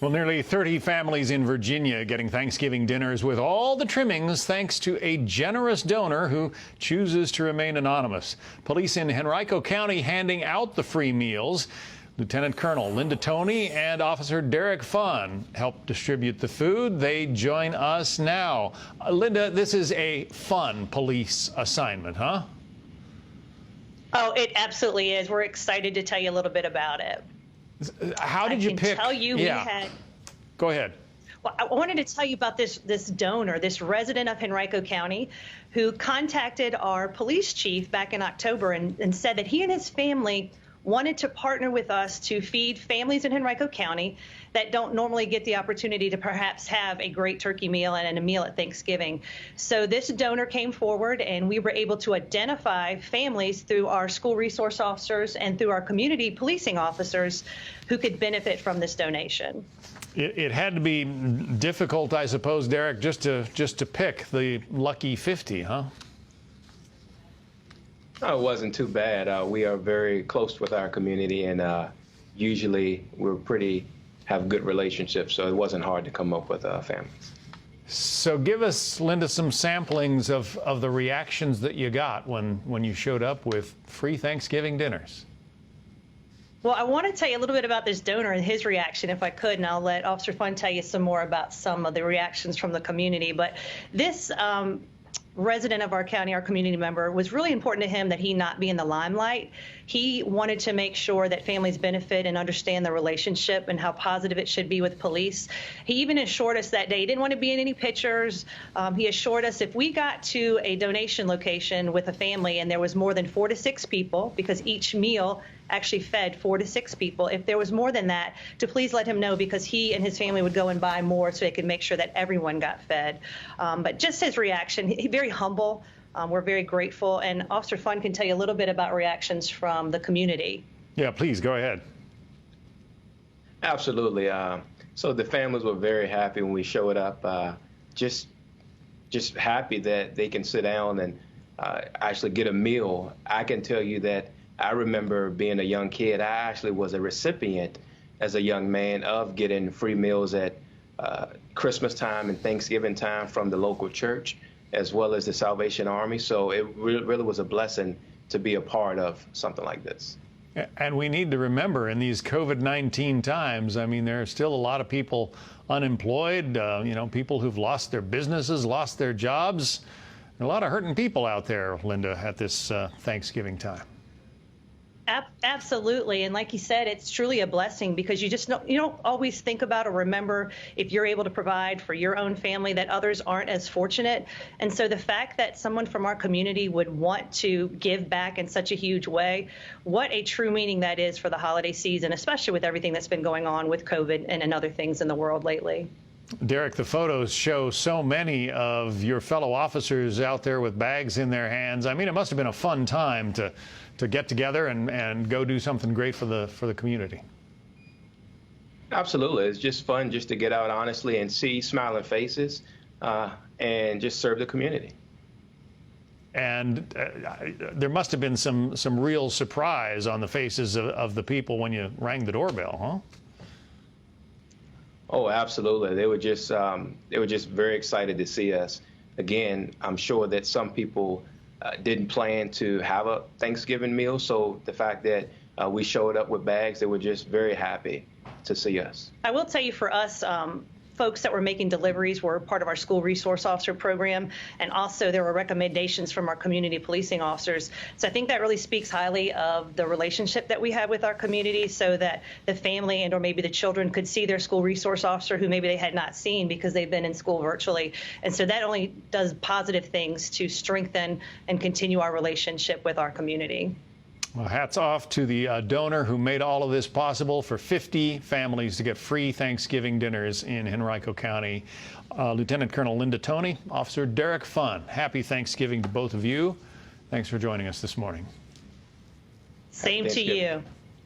Well, nearly 30 families in Virginia getting Thanksgiving dinners with all the trimmings thanks to a generous donor who chooses to remain anonymous. Police in Henrico County handing out the free meals. Lieutenant Colonel Linda Toney and Officer Derek Funn helped distribute the food. They join us now. Linda, this is a fun police assignment, huh? Oh, it absolutely is. We're excited to tell you a little bit about it. How did you pick? Tell you we had. Go ahead. Well, I wanted to tell you about this donor, this resident of Henrico County, who contacted our police chief back in October and said that he and his family wanted to partner with us to feed families in Henrico County that don't normally get the opportunity to perhaps have a great turkey meal and a meal at Thanksgiving. So this donor came forward, and we were able to identify families through our school resource officers and through our community policing officers who could benefit from this donation. It had to be difficult, I suppose, Derek, just to pick the lucky 50, huh? No, it wasn't too bad. We are very close with our community, and usually we're have good relationships, so it wasn't hard to come up with families. So give us, Linda, some samplings of the reactions that you got when you showed up with free Thanksgiving dinners. Well, I want to tell you a little bit about this donor and his reaction, if I could, and I'll let Officer Funn tell you some more about some of the reactions from the community. But this resident of our county, our community member, was really important to him that he not be in the limelight. He wanted to make sure that families benefit and understand the relationship and how positive it should be with police. He even assured us that day he didn't want to be in any pictures. He assured us if we got to a donation location with a family and there was more than 4 to 6 people, because each meal actually fed 4 to 6 people, if there was more than that, to please let him know, because he and his family would go and buy more so they could make sure that everyone got fed. But just his reaction, he very humble. We're very grateful, and Officer Funn can tell you a little bit about reactions from the community. Yeah, please go ahead. Absolutely. So the families were very happy when we showed up. Just happy that they can sit down and actually get a meal. I can tell you that I remember being a young kid. I actually was a recipient as a young man of getting free meals at Christmas time and Thanksgiving time from the local church, as well as the Salvation Army. So it really was a blessing to be a part of something like this. And we need to remember, in these COVID-19 times, I mean, there are still a lot of people unemployed, people who've lost their businesses, lost their jobs. There are a lot of hurting people out there, Linda, at this Thanksgiving time. Absolutely. And like you said, it's truly a blessing, because you don't always think about or remember, if you're able to provide for your own family, that others aren't as fortunate. And so the fact that someone from our community would want to give back in such a huge way, what a true meaning that is for the holiday season, especially with everything that's been going on with COVID and other things in the world lately. Derek, the photos show so many of your fellow officers out there with bags in their hands. I mean, it must have been a fun time to get together and go do something great for the community. Absolutely. It's just fun just to get out honestly and see smiling faces and just serve the community. And there must have been some real surprise on the faces of the people when you rang the doorbell, huh? Oh, absolutely. They were just very excited to see us. Again, I'm sure that some people didn't plan to have a Thanksgiving meal, so the fact that we showed up with bags, they were just very happy to see us. I will tell you, for us, folks that were making deliveries were part of our school resource officer program, and also there were recommendations from our community policing officers. So I think that really speaks highly of the relationship that we have with our community, so that the family and or maybe the children could see their school resource officer who maybe they had not seen because they've been in school virtually. And so that only does positive things to strengthen and continue our relationship with our community. Well, hats off to the donor who made all of this possible for 50 families to get free Thanksgiving dinners in Henrico County. Lieutenant Colonel Linda Toney, Officer Derek Funn, happy Thanksgiving to both of you. Thanks for joining us this morning. Same to you.